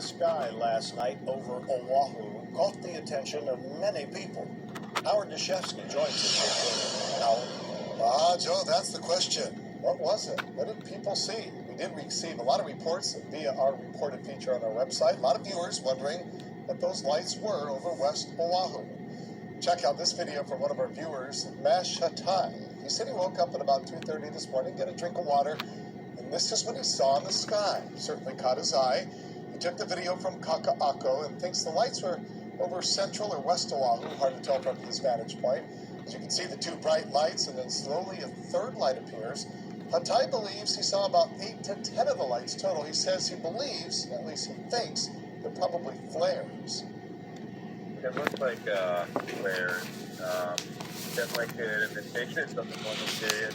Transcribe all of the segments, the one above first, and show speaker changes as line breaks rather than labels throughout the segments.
sky last night over Oahu caught the attention of many people. Howard Deshefsky joins us. Howard.
Joe, that's the question. What was it? What did people see? We did receive a lot of reports via our reported feature on our website. A lot of viewers wondering what those lights were over West Oahu. Check out this video from one of our viewers, Mash Hatai. He said he woke up at about 2:30 this morning, get a drink of water, and this is what he saw in the sky. Certainly caught his eye. He took the video from Kaka'ako and thinks the lights were over Central or West Oahu, hard to tell from his vantage point. As you can see, the two bright lights, and then slowly a third light appears. Hatai believes he saw about 8 to 10 of the lights total. He says he believes, at least he thinks, they're probably flares.
It looks like flares. Definitely an indication of something more mysterious.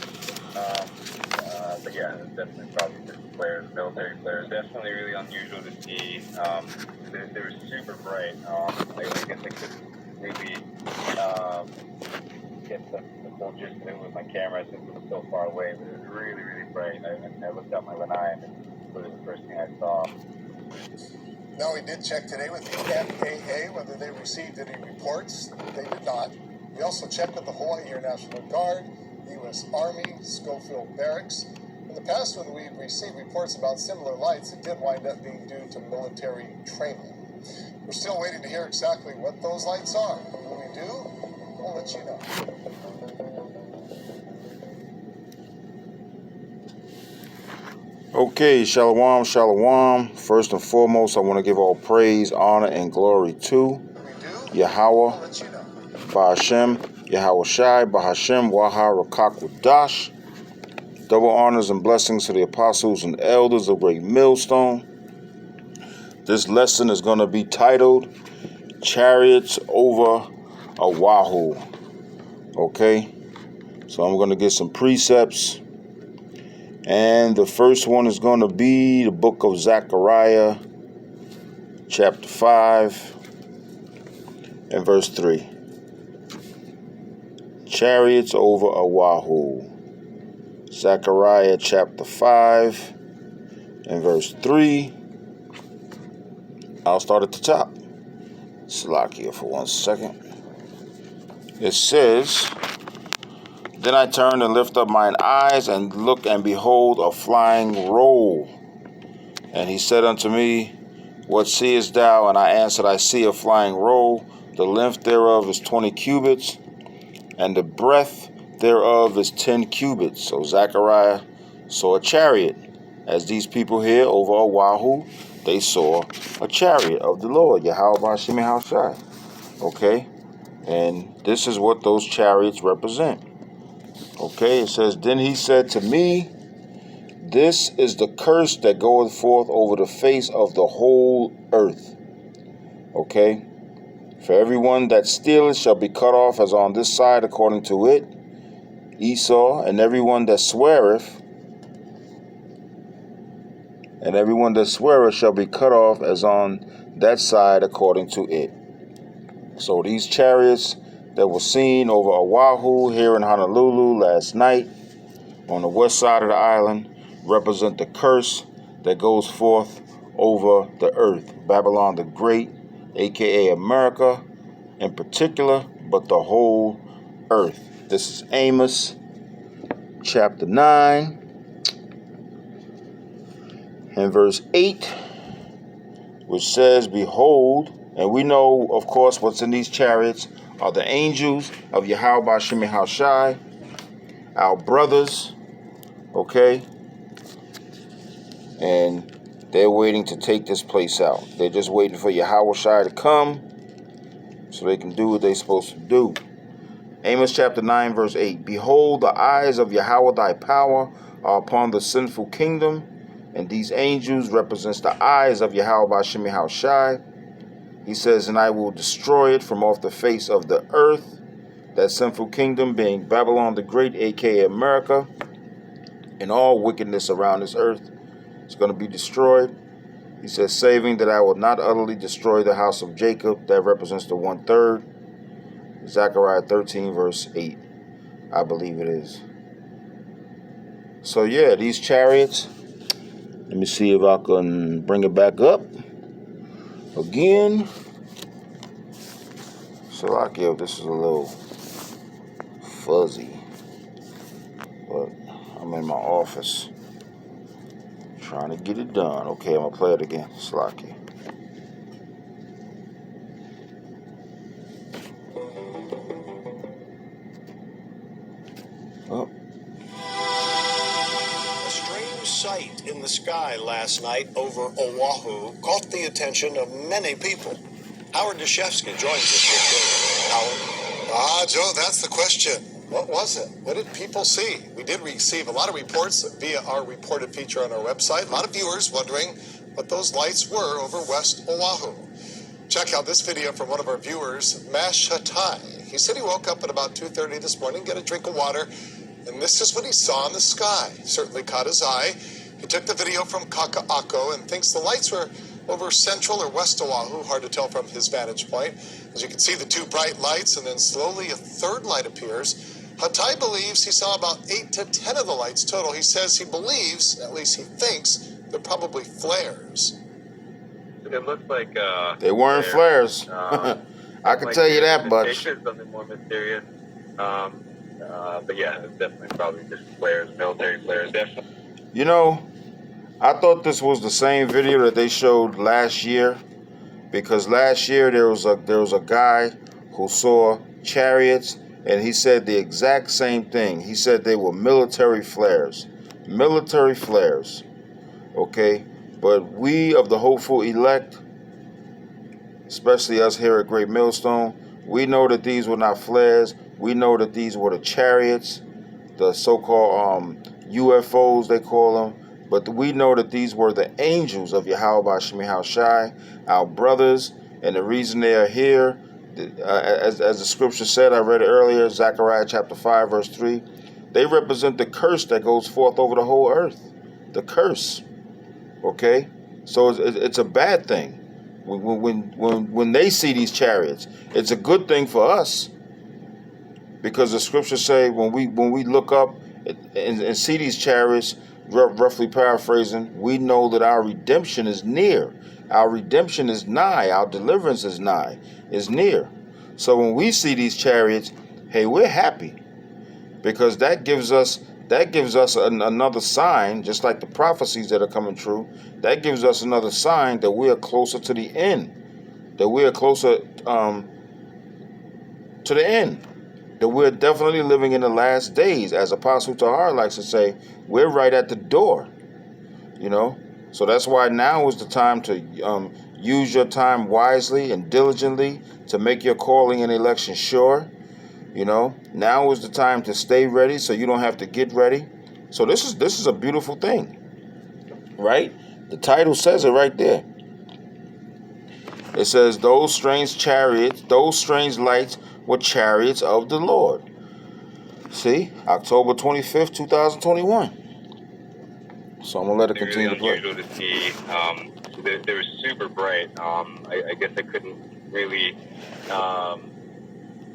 But yeah, it's definitely probably just flares, military flares. Definitely really unusual to see. They were super bright. I guess I couldn't really get the full gist of it with my camera since it was so far away, but it was really, really bright. I looked out my lanai and it was the first thing I saw.
Now, we did check today with the FAA whether they received any reports. They did not. We also checked with the Hawaii Air National Guard, the U.S. Army, Schofield Barracks. In the past, when we received reports about similar lights, it did wind up being due to military training. We're still waiting to hear exactly what those lights are. When we do, we'll let you know.
Okay, shalom, shalom. First and foremost, I want to give all praise, honor, and glory to Yahweh, Bahashem, Yahweh Shai, Bahashem, Waha, Rakak, Wadash. Double honors and blessings to the apostles and elders of Great Millstone. This lesson is going to be titled Chariots Over Oahu. Okay, so I'm going to get some precepts. And the first one is going to be the book of Zechariah, chapter 5, and verse 3. Chariots over Oahu. Zechariah, chapter 5, and verse 3. I'll start at the top. Slack here for 1 second. It says, Then I turned and lift up mine eyes, and look, and behold, a flying roll. And he said unto me, What seest thou? And I answered, I see a flying roll. The length thereof is 20 cubits, and the breadth thereof is 10 cubits. So Zechariah saw a chariot. As these people here over Oahu, they saw a chariot of the Lord, Yahweh Bashimi Haushai. Okay? And this is what those chariots represent. Okay, it says, Then he said to me, This is the curse that goeth forth over the face of the whole earth. Okay, for everyone that stealeth shall be cut off as on this side according to it, Esau, and everyone that sweareth shall be cut off as on that side according to it. So these chariots that were seen over Oahu here in Honolulu last night on the west side of the island represent the curse that goes forth over the earth. Babylon the Great, aka America in particular, but the whole earth. This is Amos chapter 9 and verse 8, which says, Behold, and we know, of course, what's in these chariots are the angels of Yahweh Bashimi Haushai, our brothers, okay? And they're waiting to take this place out. They're just waiting for Yahweh Shai to come so they can do what they're supposed to do. Amos chapter 9, verse 8. Behold, the eyes of Yahweh thy power are upon the sinful kingdom, and these angels represents the eyes of Yahweh Bashimi Haushai. He says, And I will destroy it from off the face of the earth, that sinful kingdom being Babylon the Great, aka America, and all wickedness around this earth is going to be destroyed. He says, saving that I will not utterly destroy the house of Jacob, that represents the 1/3. Zechariah 13, verse 8, I believe it is. So yeah, these chariots, let me see if I can bring it back up. Again, Salakio, this is a little fuzzy, but I'm in my office trying to get it done. Okay, I'm gonna play it again. Salakio. Oh.
A strange sight in the sky last night over Oahu caught the attention of many people. Howard Deshefsky joins us with Howard.
Joe, that's the question. What was it? What did people see? We did receive a lot of reports via our reported feature on our website. A lot of viewers wondering what those lights were over West Oahu. Check out this video from one of our viewers, Mash Hatai. He said he woke up at about 2:30 this morning, get a drink of water, and this is what he saw in the sky. Certainly caught his eye. He took the video from Kaka'ako and thinks the lights were over Central or West Oahu, hard to tell from his vantage point. As you can see, the two bright lights, and then slowly a third light appears. Hatai believes he saw about 8 to 10 of the lights total. He says he believes, at least he thinks, they're probably flares.
It looked like
They weren't flares. I can tell you that much.
Something more mysterious. But yeah, it's definitely probably just flares, military flares. Definitely.
You know, I thought this was the same video that they showed last year, because last year there was a guy who saw chariots, and he said the exact same thing. He said they were military flares. Military flares. Okay? But we of the hopeful elect, especially us here at Great Millstone, we know that these were not flares. We know that these were the chariots, the so-called UFOs, they call them. But we know that these were the angels of Yahweh Shemi Shai, our brothers. And the reason they are here, as the scripture said, I read it earlier, Zechariah chapter 5, verse 3, they represent the curse that goes forth over the whole earth. The curse. Okay? So it's a bad thing. When they see these chariots, it's a good thing for us, because the scriptures say when we look up and see these chariots, roughly paraphrasing, we know that our redemption is near. Our redemption is nigh. Our deliverance is nigh, is near. So when we see these chariots, hey, we're happy, because that gives us another sign, just like the prophecies that are coming true. That gives us another sign that we are closer to the end, that we are closer to the end, that we're definitely living in the last days. As Apostle Tahar likes to say, we're right at the door, you know. So that's why now is the time to use your time wisely and diligently to make your calling and election sure. You know, now is the time to stay ready, so you don't have to get ready. So this is a beautiful thing, right? The title says it right there. It says, those strange chariots, those strange lights were chariots of the Lord. See, October 25th, 2021. So I'm gonna let it continue to play.
Unusual to see. They were super bright. I guess I couldn't really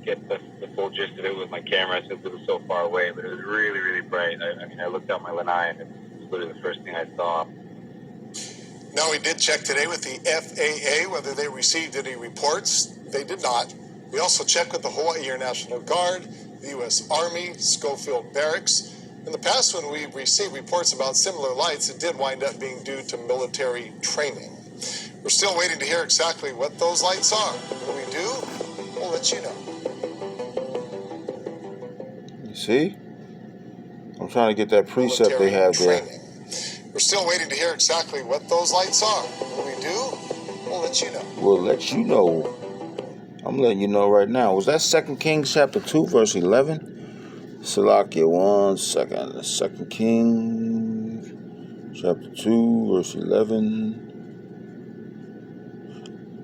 get the full gist of it with my camera since it was so far away, but it was really, really bright. I mean, I looked out my lanai and it was literally the first thing I saw.
Now, we did check today with the FAA whether they received any reports. They did not. We also checked with the Hawaii Air National Guard, the U.S. Army, Schofield Barracks. In the past, when we received reports about similar lights, it did wind up being due to military training. We're still waiting to hear exactly what those lights are. When we do, we'll let you know.
You see? I'm trying to get that preset they have there.
We're still waiting to hear exactly what those lights are. When we do, we'll let you know.
We'll let you know. I'm letting you know right now. Was that 2 Kings chapter 2, verse 11? Salakia, 1 second. 2 Kings chapter 2, verse 11.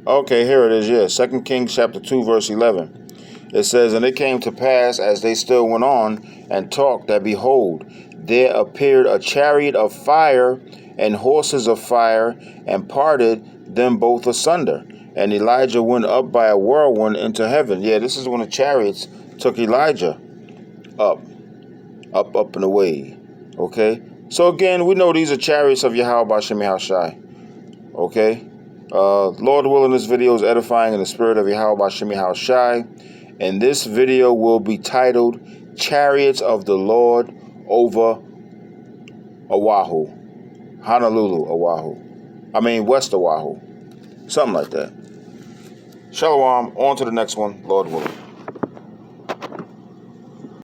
Okay, here it is, yeah. 2 Kings chapter 2, verse 11. It says, and it came to pass, as they still went on and talked, that behold, there appeared a chariot of fire and horses of fire, and parted them both asunder. And Elijah went up by a whirlwind into heaven. Yeah, this is when the chariots took Elijah up and away. Okay? So again, we know these are chariots of Yahweh Shemi Shai. Okay? Lord willing, this video is edifying in the spirit of Yahweh Bashim Yahweh Shai. And this video will be titled Chariots of the Lord over Oahu. Honolulu, Oahu. West Oahu. Something like that. Shalom. On to the next one, Lord willing.